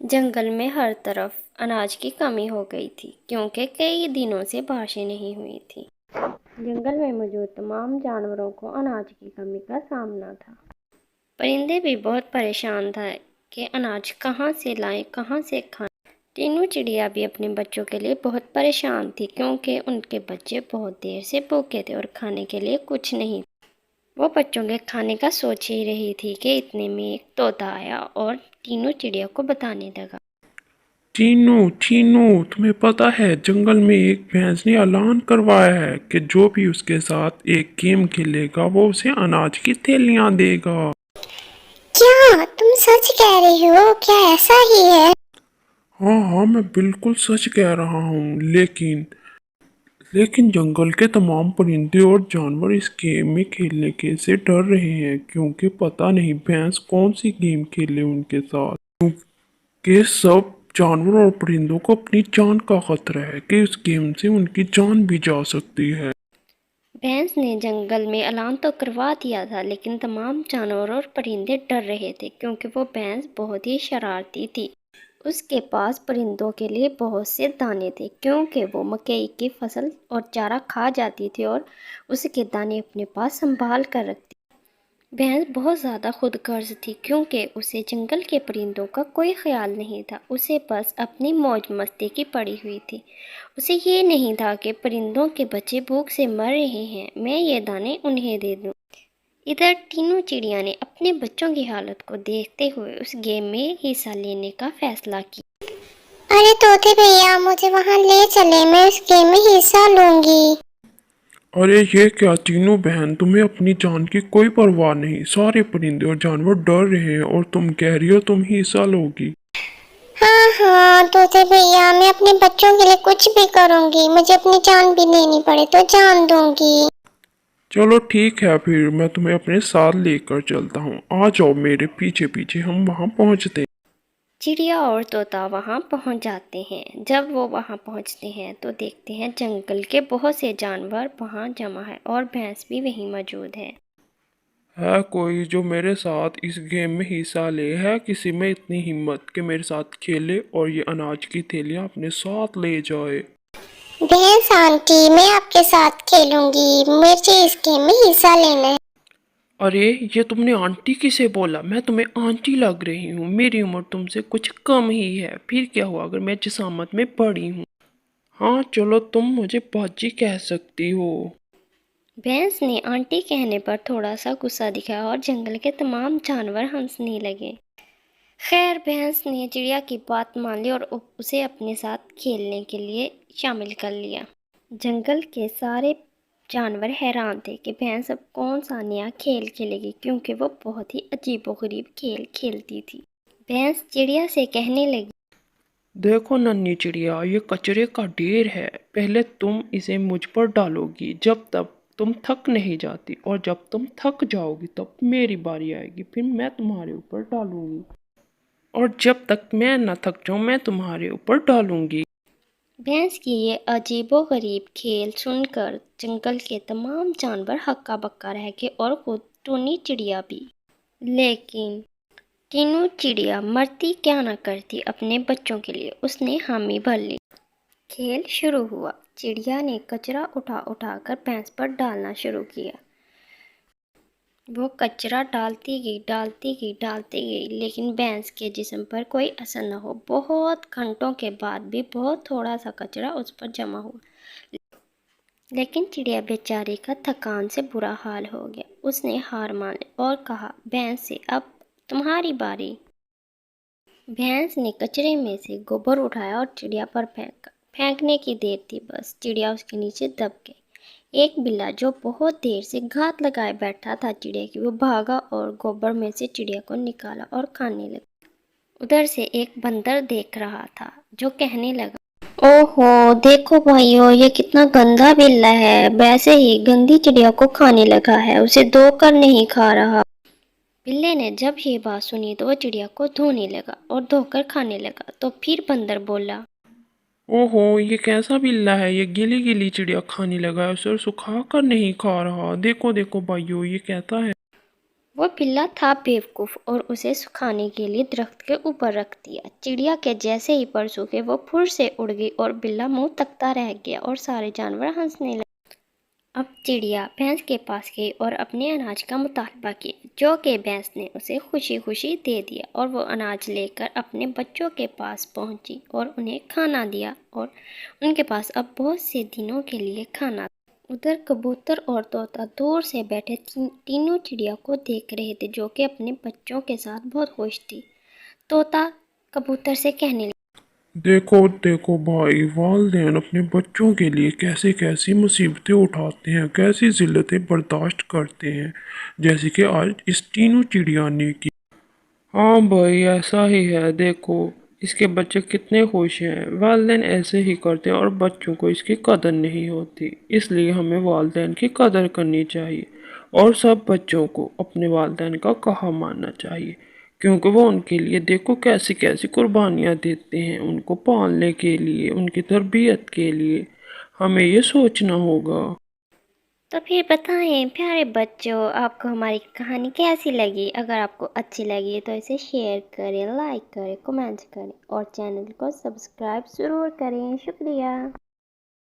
जंगल में हर तरफ अनाज की कमी हो गई थी क्योंकि कई दिनों से बारिशें नहीं हुई थी। जंगल में मौजूद तमाम जानवरों को अनाज की कमी का सामना था। परिंदे भी बहुत परेशान थे कि अनाज कहाँ से लाएं, कहाँ से खाएं। तीनों चिड़िया भी अपने बच्चों के लिए बहुत परेशान थी क्योंकि उनके बच्चे बहुत देर से भूखे थे और खाने के लिए कुछ नहीं। वो बच्चों के खाने का सोच ही रही थी कि इतने में एक तोता आया और तीनों चिड़िया को बताने लगा। चीनू चीनू, तुम्हें पता है जंगल में एक भैंस ने ऐलान करवाया है कि जो भी उसके साथ एक गेम खेलेगा वो उसे अनाज की थैलियां देगा। क्या तुम सच कह रही हो? क्या ऐसा ही है? हाँ हाँ, मैं बिल्कुल सच कह रहा हूँ। लेकिन लेकिन जंगल के तमाम परिंदे और जानवर इस गेम में खेलने के से डर रहे हैं क्योंकि पता नहीं भैंस कौन सी गेम खेले उनके साथ। कि सब जानवरों और परिंदों को अपनी जान का खतरा है कि इस गेम से उनकी जान भी जा सकती है। भैंस ने जंगल में ऐलान तो करवा दिया था लेकिन तमाम जानवर और परिंदे डर रहे थे क्योंकि वो भैंस बहुत ही शरारती थी। उसके पास परिंदों के लिए बहुत से दाने थे क्योंकि वो मकई की फसल और चारा खा जाती थी और उसके दाने अपने पास संभाल कर रखती। भैंस बहुत ज़्यादा खुदगर्ज थी क्योंकि उसे जंगल के परिंदों का कोई ख्याल नहीं था। उसे बस अपनी मौज मस्ती की पड़ी हुई थी। उसे ये नहीं था कि परिंदों के बच्चे भूख से मर रहे हैं, मैं ये दाने उन्हें दे दूं। इधर तीनों चिड़िया ने अपने बच्चों की हालत को देखते हुए उस गेम में हिस्सा लेने का फैसला किया। अरे तोते भैया, मुझे वहां ले चले, मैं इस गेम में हिस्सा लूंगी। अरे ये क्या तीनों बहन, तुम्हें अपनी जान की कोई परवाह नहीं। सारे परिंदे और जानवर डर रहे हैं और तुम कह रही हो तुम ही हिस्सा लोगी। हाँ हाँ तोते भैया, मैं अपने बच्चों के लिए कुछ भी करूंगी। मुझे अपनी जान भी लेनी पड़े तो जान दूंगी। चलो ठीक है, फिर मैं तुम्हें अपने साथ लेकर चलता हूँ। आ जाओ मेरे पीछे पीछे, हम वहाँ पहुँचते हैं। चिड़िया और तोता वहां पहुंच जाते हैं। जब वो वहां पहुंचते हैं तो देखते हैं जंगल के बहुत से जानवर वहां जमा है और भैंस भी वहीं मौजूद है। है कोई जो मेरे साथ इस गेम में हिस्सा ले? है किसी में इतनी हिम्मत कि मेरे साथ खेले और ये अनाज की थैलियाँ अपने साथ ले जाए? भैंस आंटी, मैं आपके साथ खेलूंगी। मुझे इस गेम में हिस्सा लेना है। अरे ये तुमने आंटी किसे बोला? मैं तुम्हें आंटी लग रही हूँ? मेरी उम्र तुमसे कुछ कम ही है। फिर क्या हुआ अगर मैं जिसामत में पड़ी हूँ? हाँ चलो, तुम मुझे बाजी कह सकती हो। भैंस ने आंटी कहने पर थोड़ा सा गुस्सा दिखाया और जंगल के तमाम जानवर हंसने लगे। खैर, भैंस ने चिड़िया की बात मान ली और उसे अपने साथ खेलने के लिए शामिल कर लिया। जंगल के सारे जानवर हैरान थे कि भैंस अब कौन सा नया खेल खेलेगी क्योंकि वो बहुत ही अजीबोगरीब खेल खेलती थी। भैंस चिड़िया से कहने लगी, देखो नन्ही चिड़िया, ये कचरे का ढेर है। पहले तुम इसे मुझ पर डालोगी जब तक तुम थक नहीं जाती, और जब तुम थक जाओगी तब मेरी बारी आएगी, फिर मैं तुम्हारे ऊपर डालूंगी, और जब तक मैं न थक जाऊं मैं तुम्हारे ऊपर डालूंगी। भैंस की ये अजीबोगरीब खेल सुनकर जंगल के तमाम जानवर हक्का बक्का रह गए और खुद टूनी चिड़िया भी। लेकिन तीनों चिड़िया मरती क्या न करती अपने बच्चों के लिए, उसने हामी भर ली। खेल शुरू हुआ। चिड़िया ने कचरा उठा उठा कर भैंस पर डालना शुरू किया। वो कचरा डालती गई लेकिन भैंस के जिस्म पर कोई असर न हो। बहुत घंटों के बाद भी बहुत थोड़ा सा कचरा उस पर जमा हुआ, लेकिन चिड़िया बेचारी का थकान से बुरा हाल हो गया। उसने हार मान ली और कहा भैंस से, अब तुम्हारी बारी। भैंस ने कचरे में से गोबर उठाया और चिड़िया पर फेंका। फेंकने की देर थी, बस चिड़िया उसके नीचे दब गई। एक बिल्ला जो बहुत देर से घात लगाए बैठा था चिड़िया की, वो भागा और गोबर में से चिड़िया को निकाला और खाने लगा। उधर से एक बंदर देख रहा था जो कहने लगा, ओहो देखो भाइयों, ये कितना गंदा बिल्ला है, वैसे ही गंदी चिड़िया को खाने लगा है, उसे धोकर नहीं खा रहा। बिल्ले ने जब ये बात सुनी तो वो चिड़िया को धोने लगा और धोकर खाने लगा। तो फिर बंदर बोला, ओहो, ये कैसा बिल्ला है? ये गीली गीली चिड़िया खाने लगा है, उसे सुखा कर नहीं खा रहा। देखो देखो भाइयों, ये कहता है। वो बिल्ला था बेवकूफ़ और उसे सुखाने के लिए दरख्त के ऊपर रख दिया। चिड़िया के जैसे ही पर सूखे वो फुर से उड़ गई और बिल्ला मुंह तकता रह गया और सारे जानवर हंसने लगे। अब चिड़िया भैंस के पास गई और अपने अनाज का मुतालबा किया, जो कि भैंस ने उसे खुशी खुशी दे दिया और वो अनाज लेकर अपने बच्चों के पास पहुंची और उन्हें खाना दिया और उनके पास अब बहुत से दिनों के लिए खाना। उधर कबूतर और तोता दूर से बैठे तीनों चिड़िया को देख रहे थे, जो कि अपने बच्चों के साथ बहुत खुश थी। तोता कबूतर से कहने लगा, देखो देखो भाई, वालिदैन अपने बच्चों के लिए कैसे कैसी मुसीबतें उठाते हैं, कैसी जिल्लतें बर्दाश्त करते हैं, जैसे कि आज इस तीनों चिड़िया ने की। हाँ भाई, ऐसा ही है। देखो इसके बच्चे कितने खुश हैं। वालिदैन ऐसे ही करते हैं और बच्चों को इसकी कदर नहीं होती। इसलिए हमें वालिदैन की कदर करनी चाहिए और सब बच्चों को अपने वालिदैन का कहा मानना चाहिए, क्योंकि वो उनके लिए देखो कैसी कैसी कुर्बानियाँ देते हैं, उनको पालने के लिए, उनकी तरबियत के लिए। हमें ये सोचना होगा। तो फिर बताएं प्यारे बच्चों, आपको हमारी कहानी कैसी लगी। अगर आपको अच्छी लगी तो इसे शेयर करें, लाइक करें, कमेंट करें और चैनल को सब्सक्राइब ज़रूर करें। शुक्रिया।